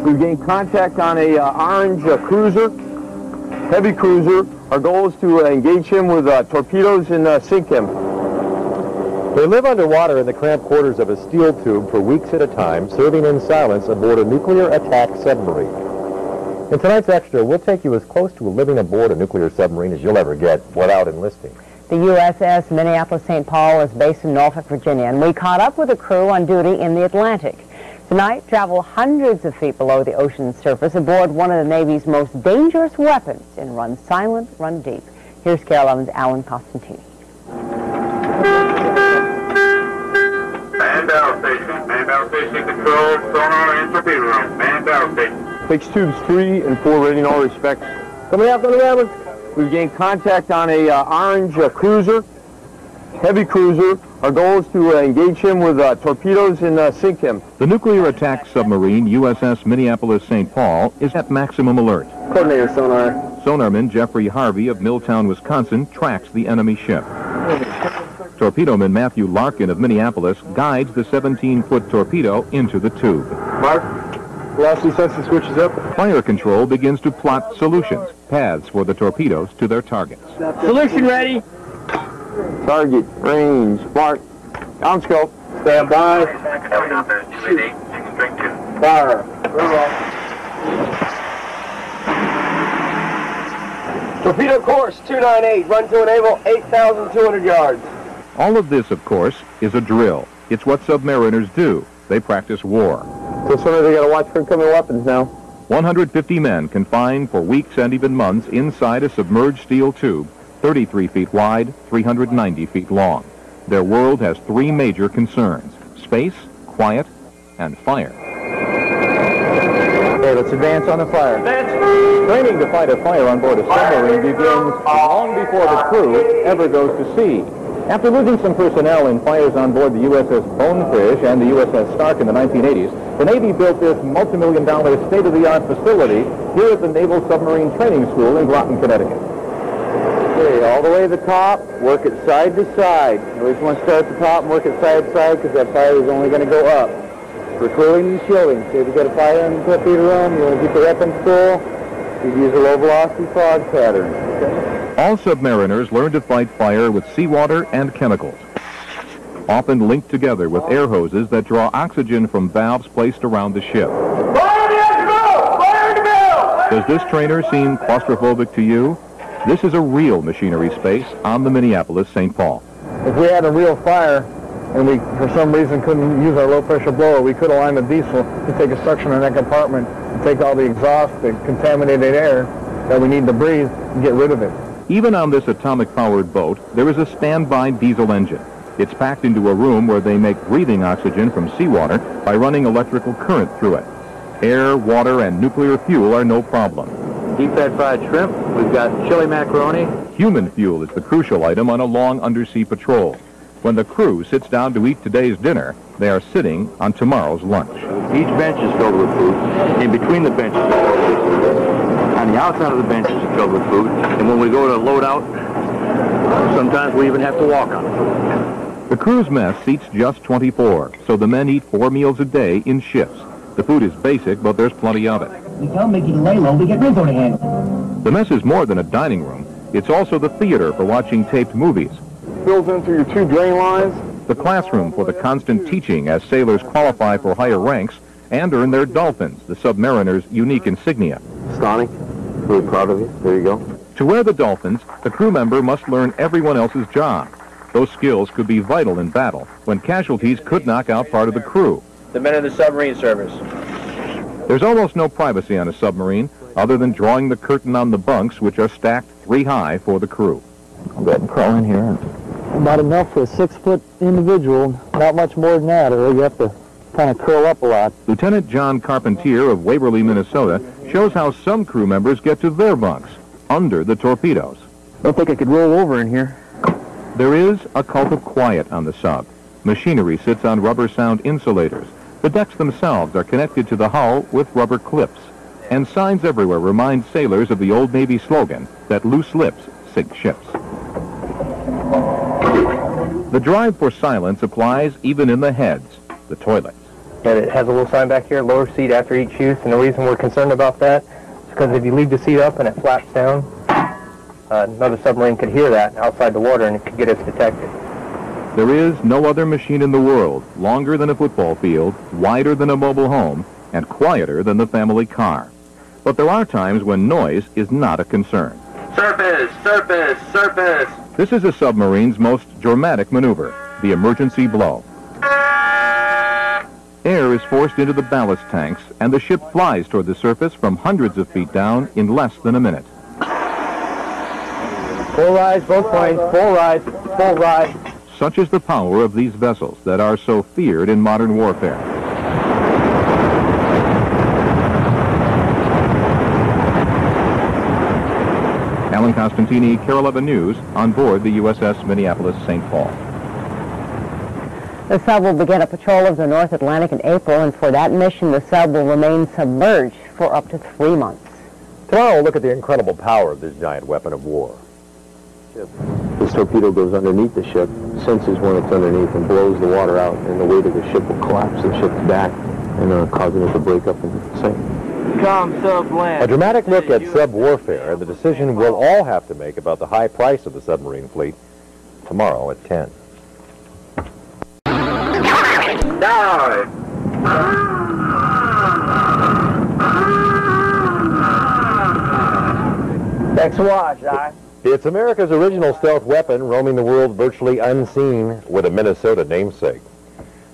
We've gained contact on a orange cruiser, heavy cruiser. Our goal is to engage him with torpedoes and sink him. They live underwater in the cramped quarters of a steel tube for weeks at a time, serving in silence aboard a nuclear attack submarine. In tonight's Extra, we'll take you as close to living aboard a nuclear submarine as you'll ever get without enlisting. The USS Minneapolis St. Paul is based in Norfolk, Virginia, and we caught up with a crew on duty in the Atlantic. Tonight, travel hundreds of feet below the ocean's surface aboard one of the Navy's most dangerous weapons and run silent, run deep. Here's KARE 11's Alan Costantini. Man battle station control, sonar and torpedo room. Man battle station. Fix tubes 3 and 4 ready in all respects. Coming out, we've gained contact on a orange cruiser, heavy cruiser. Our goal is to engage him with torpedoes and sink him. The nuclear attack submarine USS Minneapolis St. Paul is at maximum alert. Coordinator sonar. Sonarman Jeffrey Harvey of Milltown, Wisconsin, tracks the enemy ship. Torpedoman Matthew Larkin of Minneapolis guides the 17-foot torpedo into the tube. Mark, velocity sensor switches up. Fire control begins to plot solutions, paths for the torpedoes to their targets. Solution ready. Target, range, mark, down scope. Stand by. Shoot. Fire. Torpedo course 298, run to enable 8,200 yards. All of this, of course, is a drill. It's what submariners do. They practice war. So sometimes they got to watch for incoming weapons now. 150 men confined for weeks and even months inside a submerged steel tube, 33 feet wide, 390 feet long. Their world has 3 major concerns: space, quiet, and fire. Okay, let's advance on the fire. Training to fight a fire on board a submarine begins long before the crew ever goes to sea. After losing some personnel in fires on board the USS Bonefish and the USS Stark in the 1980s, the Navy built this multi-million-dollar state-of-the-art facility here at the Naval Submarine Training School in Groton, Connecticut. Okay, all the way to the top, work it side to side. You always want to start at the top and work it side to side because that fire is only going to go up. For cooling and shielding, so if you got a fire in the torpedo room, you want to keep the weapons full, you use a low-velocity fog pattern. Okay? All submariners learn to fight fire with seawater and chemicals, often linked together with air hoses that draw oxygen from valves placed around the ship. Does this trainer seem claustrophobic to you? This is a real machinery space on the Minneapolis St. Paul. If we had a real fire and we, for some reason, couldn't use our low-pressure blower, we could align the diesel to take a suction in that compartment and take all the exhaust, the contaminated air that we need to breathe, and get rid of it. Even on this atomic-powered boat, there is a standby diesel engine. It's packed into a room where they make breathing oxygen from seawater by running electrical current through it. Air, water, and nuclear fuel are no problem. Deep-fat fried shrimp, we've got chili macaroni. Human fuel is the crucial item on a long undersea patrol. When the crew sits down to eat today's dinner, they are sitting on tomorrow's lunch. Each bench is filled with food. In between the benches is filled with food. On the outside of the benches is filled with food. And when we go to load out, sometimes we even have to walk on it. The crew's mess seats just 24, so the men eat 4 meals a day in shifts. The food is basic, but there's plenty of it. We tell Mickey to lay low, we get Rizzo to handle. The mess is more than a dining room. It's also the theater for watching taped movies. Fills in through your 2 drain lines. The classroom for the constant teaching as sailors qualify for higher ranks and earn their dolphins, the submariner's unique insignia. Stoney, really proud of you. There you go. To wear the dolphins, the crew member must learn everyone else's job. Those skills could be vital in battle when casualties could knock out part of the crew. The men of the submarine service. There's almost no privacy on a submarine other than drawing the curtain on the bunks, which are stacked 3 high for the crew. I'll go ahead and crawl in here. About enough for a 6-foot individual, not much more than that, or you have to kind of curl up a lot. Lieutenant John Carpentier of Waverly, Minnesota, shows how some crew members get to their bunks, under the torpedoes. I don't think I could roll over in here. There is a cult of quiet on the sub. Machinery sits on rubber sound insulators. The decks themselves are connected to the hull with rubber clips. And signs everywhere remind sailors of the old Navy slogan that loose lips sink ships. The drive for silence applies even in the heads, the toilets. And it has a little sign back here, lower seat after each use, and the reason we're concerned about that is because if you leave the seat up and it flaps down, another submarine could hear that outside the water and it could get us detected. There is no other machine in the world longer than a football field, wider than a mobile home, and quieter than the family car. But there are times when noise is not a concern. Surface, surface, surface. This is a submarine's most dramatic maneuver, the emergency blow. Air is forced into the ballast tanks, and the ship flies toward the surface from hundreds of feet down in less than a minute. Full rise, both planes, full rise, full rise. Such is the power of these vessels that are so feared in modern warfare. Alan Costantini, KARE 11 News, on board the USS Minneapolis St. Paul. The sub will begin a patrol of the North Atlantic in April, and for that mission, the sub will remain submerged for up to 3 months. Tomorrow we'll look at the incredible power of this giant weapon of war. This torpedo goes underneath the ship, senses when it's underneath, and blows the water out, and the weight of the ship will collapse the ship's back and causing it to break up and sink. A dramatic look at sub-warfare and the decision we'll all have to make about the high price of the submarine fleet tomorrow at 10. Dive. Thanks for watching, It's America's original stealth weapon, roaming the world virtually unseen with a Minnesota namesake.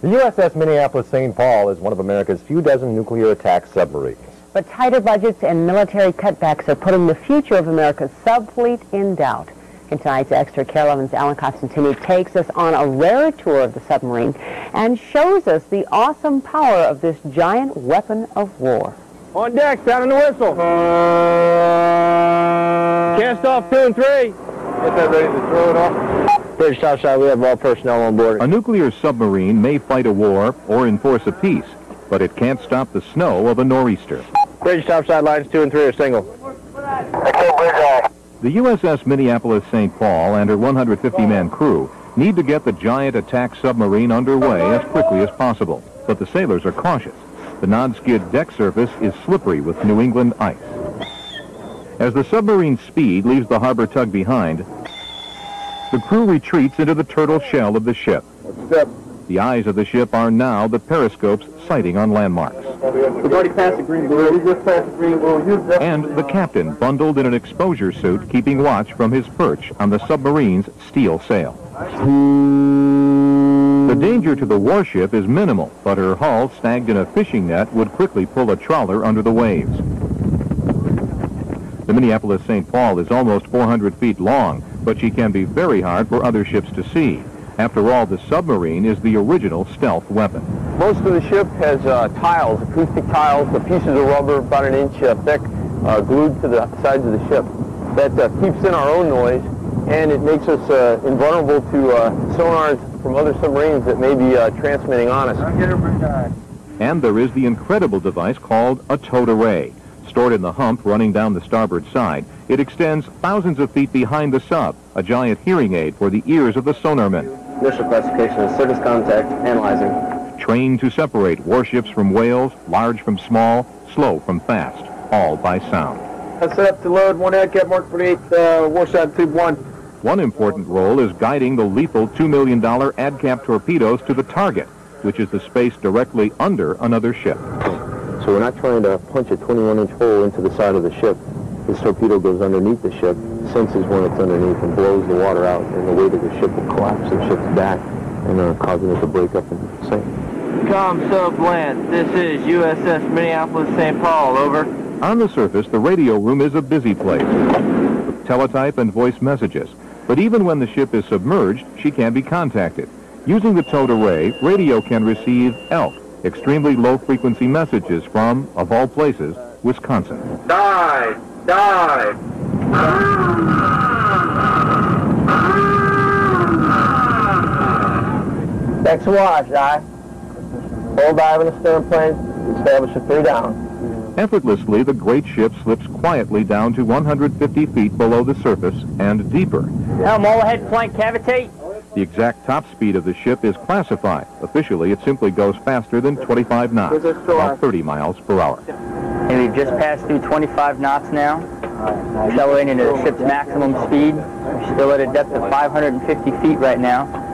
The USS Minneapolis St. Paul is one of America's few dozen nuclear attack submarines. But tighter budgets and military cutbacks are putting the future of America's subfleet in doubt. In tonight's Extra, KARE 11's Alan Costantini takes us on a rare tour of the submarine and shows us the awesome power of this giant weapon of war. On deck, sounding the whistle. Cast off 2 and 3. Get that ready to throw it off. Bridge topside, we have all personnel on board. A nuclear submarine may fight a war or enforce a peace, but it can't stop the snow of a nor'easter. Bridge topside lines 2 and 3 are single. The USS Minneapolis St. Paul and her 150-man crew need to get the giant attack submarine underway as quickly as possible. But the sailors are cautious. The non-skid deck surface is slippery with New England ice. As the submarine's speed leaves the harbor tug behind, the crew retreats into the turtle shell of the ship. The eyes of the ship are now the periscopes sighting on landmarks. We've already passed the green blue. We just passed the green blue. And the captain bundled in an exposure suit keeping watch from his perch on the submarine's steel sail. The danger to the warship is minimal, but her hull, snagged in a fishing net, would quickly pull a trawler under the waves. The Minneapolis St. Paul is almost 400 feet long, but she can be very hard for other ships to see. After all, the submarine is the original stealth weapon. Most of the ship has tiles, acoustic tiles, the pieces of rubber about an inch thick, glued to the sides of the ship. That keeps in our own noise, and it makes us invulnerable to sonars from other submarines that may be transmitting on us. And there is the incredible device called a towed array. Stored in the hump running down the starboard side, it extends thousands of feet behind the sub, a giant hearing aid for the ears of the sonarmen. Initial classification is surface contact, analyzing. Trained to separate warships from whales, large from small, slow from fast, all by sound. Set up to load, 1 head mark 48, warside tube 1. One important role is guiding the lethal $2 million ADCAP torpedoes to the target, which is the space directly under another ship. So we're not trying to punch a 21-inch hole into the side of the ship. This torpedo goes underneath the ship, senses when it's underneath, and blows the water out, and the weight of the ship will collapse the ship's back and causing it to break up and sink. Sub land. This is USS Minneapolis St. Paul, over. On the surface, the radio room is a busy place, with teletype and voice messages. But even when the ship is submerged, she can be contacted. Using the towed array, radio can receive ELF, extremely low-frequency messages from, of all places, Wisconsin. Dive! Dive! Thanks for watching, Full dive in the stern plane, establish a 3 down. Effortlessly, the great ship slips quietly down to 150 feet below the surface and deeper. Helm all ahead flank cavity. The exact top speed of the ship is classified. Officially, it simply goes faster than 25 knots, about 30 miles per hour. And we've just passed through 25 knots now, accelerating to the ship's maximum speed. We're still at a depth of 550 feet right now.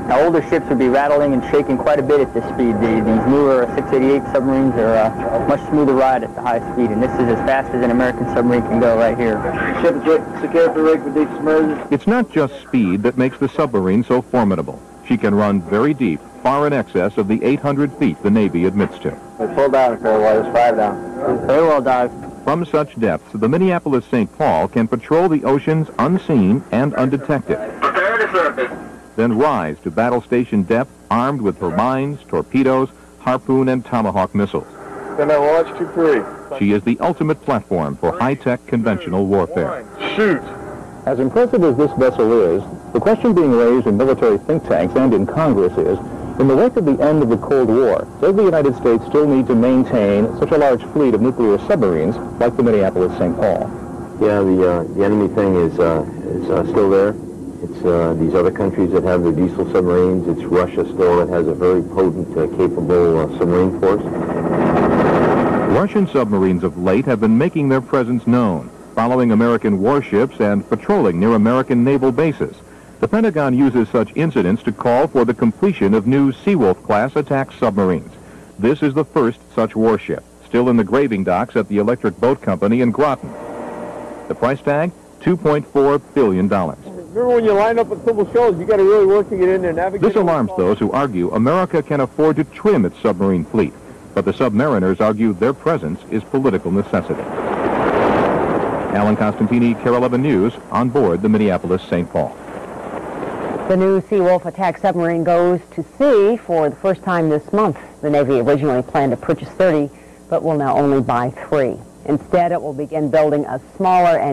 Now, older ships would be rattling and shaking quite a bit at this speed. These newer 688 submarines are a much smoother ride at the high speed, and this is as fast as an American submarine can go right here. Ship is secure for rig for deep submersion. It's not just speed that makes the submarine so formidable. She can run very deep, far in excess of the 800 feet the Navy admits to. Pull down, Fairway. There's 5 down. Very well dived. From such depths, the Minneapolis St. Paul can patrol the oceans unseen and undetected, Prepare to surface. then rise to battle station depth armed with her mines, torpedoes, harpoon, and tomahawk missiles. Then I watch 2-3. She is the ultimate platform for high-tech conventional warfare. Shoot. As impressive as this vessel is, the question being raised in military think tanks and in Congress is, in the wake of the end of the Cold War, does the United States still need to maintain such a large fleet of nuclear submarines like the Minneapolis St. Paul? Yeah, the enemy thing is still there. It's these other countries that have their diesel submarines. It's Russia still that has a very potent, capable submarine force. Russian submarines of late have been making their presence known, following American warships and patrolling near American naval bases. The Pentagon uses such incidents to call for the completion of new Seawolf-class attack submarines. This is the first such warship, still in the graving docks at the Electric Boat Company in Groton. The price tag, $2.4 billion. Remember when you line up with civil shows, you got to really work to get in there and navigate. This alarms those who argue America can afford to trim its submarine fleet, but the submariners argue their presence is political necessity. Alan Costantini, KARE 11 News, on board the Minneapolis St. Paul. The new Seawolf attack submarine goes to sea for the first time this month. The Navy originally planned to purchase 30, but will now only buy 3. Instead, it will begin building a smaller and